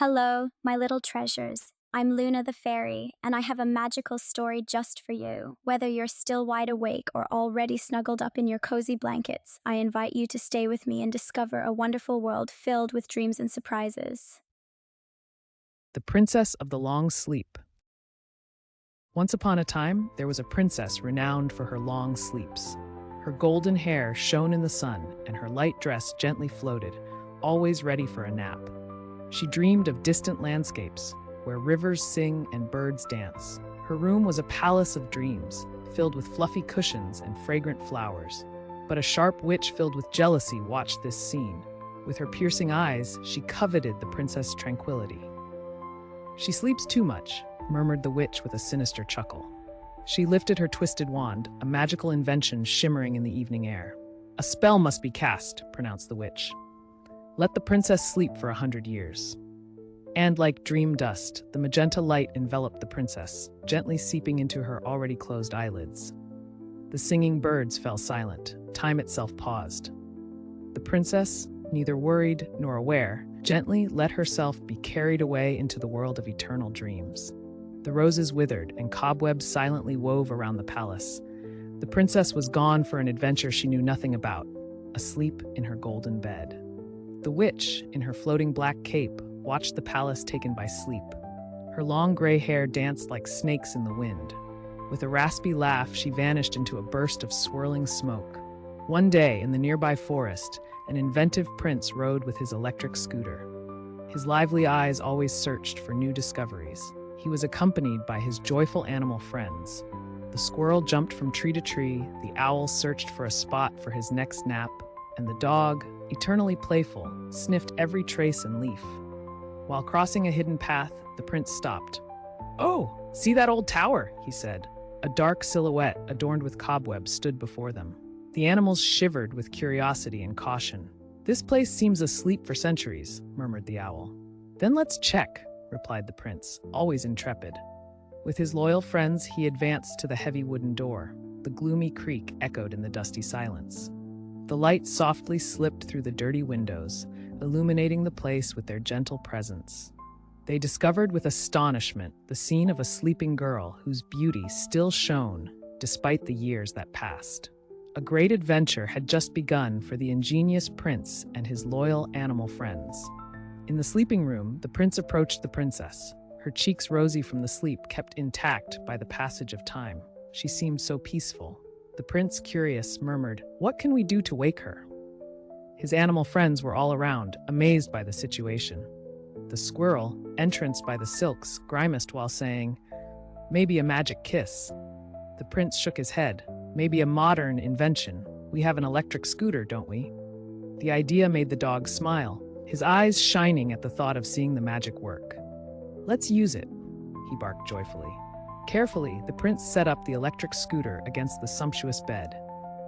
Hello, my little treasures. I'm Luna the fairy, and I have a magical story just for you. Whether you're still wide awake or already snuggled up in your cozy blankets, I invite you to stay with me and discover a wonderful world filled with dreams and surprises. The Princess of the Long Sleep. Once upon a time, there was a princess renowned for her long sleeps. Her golden hair shone in the sun, and her light dress gently floated, always ready for a nap. She dreamed of distant landscapes, where rivers sing and birds dance. Her room was a palace of dreams, filled with fluffy cushions and fragrant flowers. But a sharp witch filled with jealousy watched this scene. With her piercing eyes, she coveted the princess' tranquility. "She sleeps too much," murmured the witch with a sinister chuckle. She lifted her twisted wand, a magical invention shimmering in the evening air. "A spell must be cast," pronounced the witch. "Let the princess sleep for 100 years." And like dream dust, the magenta light enveloped the princess, gently seeping into her already closed eyelids. The singing birds fell silent. Time itself paused. The princess, neither worried nor aware, gently let herself be carried away into the world of eternal dreams. The roses withered and cobwebs silently wove around the palace. The princess was gone for an adventure she knew nothing about, asleep in her golden bed. The witch, in her floating black cape, watched the palace taken by sleep. Her long gray hair danced like snakes in the wind. With a raspy laugh, she vanished into a burst of swirling smoke. One day, in the nearby forest, an inventive prince rode with his electric scooter. His lively eyes always searched for new discoveries. He was accompanied by his joyful animal friends. The squirrel jumped from tree to tree, the owl searched for a spot for his next nap, and the dog, eternally playful, sniffed every trace and leaf. While crossing a hidden path, the prince stopped. "Oh, see that old tower," he said. A dark silhouette adorned with cobwebs stood before them. The animals shivered with curiosity and caution. "This place seems asleep for centuries," murmured the owl. "Then let's check," replied the prince, always intrepid. With his loyal friends, he advanced to the heavy wooden door. The gloomy creak echoed in the dusty silence. The light softly slipped through the dirty windows, illuminating the place with their gentle presence. They discovered with astonishment the scene of a sleeping girl whose beauty still shone despite the years that passed. A great adventure had just begun for the ingenious prince and his loyal animal friends. In the sleeping room, the prince approached the princess. Her cheeks rosy from the sleep kept intact by the passage of time. She seemed so peaceful. The prince, curious, murmured, "What can we do to wake her?" His animal friends were all around, amazed by the situation. The squirrel, entranced by the silks, grimaced while saying, "Maybe a magic kiss." The prince shook his head. "Maybe a modern invention. We have an electric scooter, don't we?" The idea made the dog smile, his eyes shining at the thought of seeing the magic work. "Let's use it," he barked joyfully. Carefully, the prince set up the electric scooter against the sumptuous bed.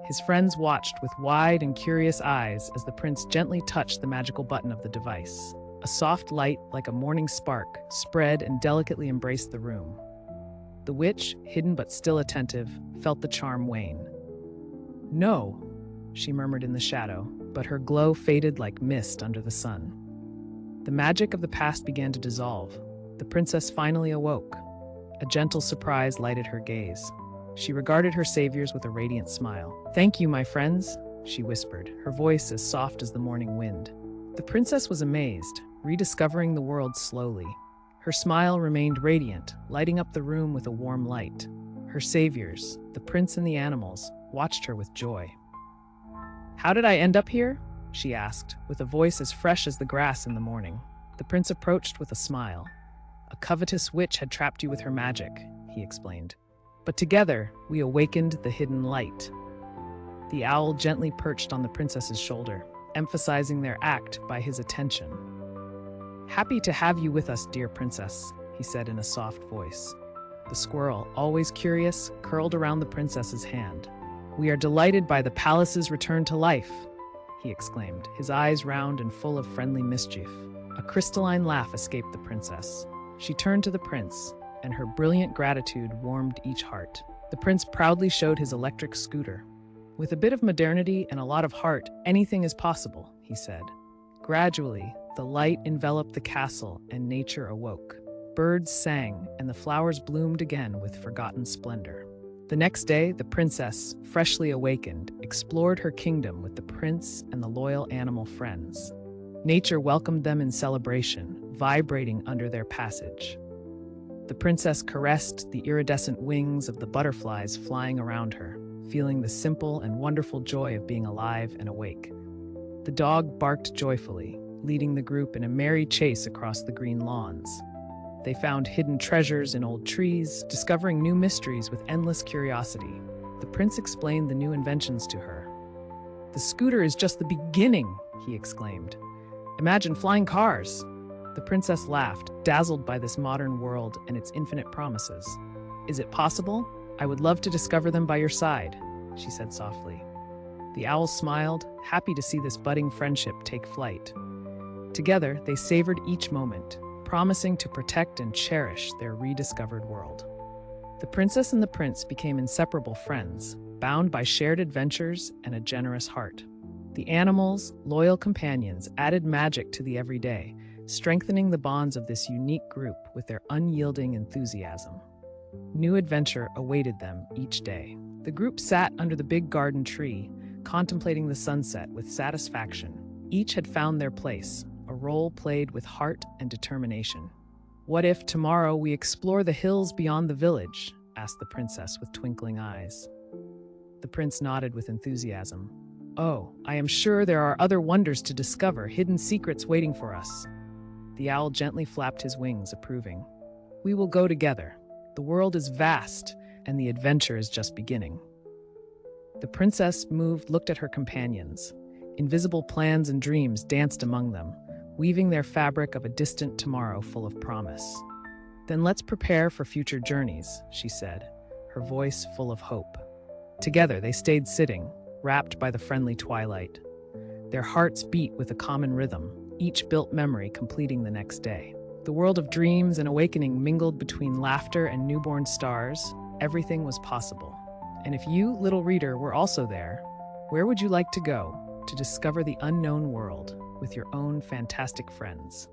His friends watched with wide and curious eyes as the prince gently touched the magical button of the device. A soft light, like a morning spark, spread and delicately embraced the room. The witch, hidden but still attentive, felt the charm wane. "No," she murmured in the shadow, but her glow faded like mist under the sun. The magic of the past began to dissolve. The princess finally awoke. A gentle surprise lighted her gaze. She regarded her saviors with a radiant smile. "Thank you, my friends," she whispered, her voice as soft as the morning wind. The princess was amazed, rediscovering the world slowly. Her smile remained radiant, lighting up the room with a warm light. Her saviors, the prince and the animals, watched her with joy. "How did I end up here?" she asked, with a voice as fresh as the grass in the morning. The prince approached with a smile. "A covetous witch had trapped you with her magic," he explained. "But together, we awakened the hidden light." The owl gently perched on the princess's shoulder, emphasizing their act by his attention. "Happy to have you with us, dear princess," he said in a soft voice. The squirrel, always curious, curled around the princess's hand. "We are delighted by the palace's return to life," he exclaimed, his eyes round and full of friendly mischief. A crystalline laugh escaped the princess. She turned to the prince, and her brilliant gratitude warmed each heart. The prince proudly showed his electric scooter. "With a bit of modernity and a lot of heart, anything is possible," he said. Gradually, The light enveloped the castle, and nature awoke. Birds sang, and the flowers bloomed again with forgotten splendor. The next day, the princess, freshly awakened, explored her kingdom with the prince and the loyal animal friends. Nature welcomed them in celebration, vibrating under their passage. The princess caressed the iridescent wings of the butterflies flying around her, feeling the simple and wonderful joy of being alive and awake. The dog barked joyfully, leading the group in a merry chase across the green lawns. They found hidden treasures in old trees, discovering new mysteries with endless curiosity. The prince explained the new inventions to her. "The scooter is just the beginning," he exclaimed. "Imagine flying cars." The princess laughed, dazzled by this modern world and its infinite promises. "Is it possible? I would love to discover them by your side," she said softly. The owl smiled, happy to see this budding friendship take flight. Together, they savored each moment, promising to protect and cherish their rediscovered world. The princess and the prince became inseparable friends, bound by shared adventures and a generous heart. The animals, loyal companions, added magic to the everyday, strengthening the bonds of this unique group with their unyielding enthusiasm. New adventure awaited them each day. The group sat under the big garden tree, contemplating the sunset with satisfaction. Each had found their place, a role played with heart and determination. "What if tomorrow we explore the hills beyond the village?" asked the princess with twinkling eyes. The prince nodded with enthusiasm. "Oh, I am sure there are other wonders to discover, hidden secrets waiting for us." The owl gently flapped his wings, approving. "We will go together. The world is vast, and the adventure is just beginning." The princess looked at her companions. Invisible plans and dreams danced among them, weaving their fabric of a distant tomorrow full of promise. "Then let's prepare for future journeys," she said, her voice full of hope. Together they stayed sitting, wrapped by the friendly twilight. Their hearts beat with a common rhythm, each built memory completing the next day. The world of dreams and awakening mingled between laughter and newborn stars. Everything was possible. And if you, little reader, were also there, where would you like to go to discover the unknown world with your own fantastic friends?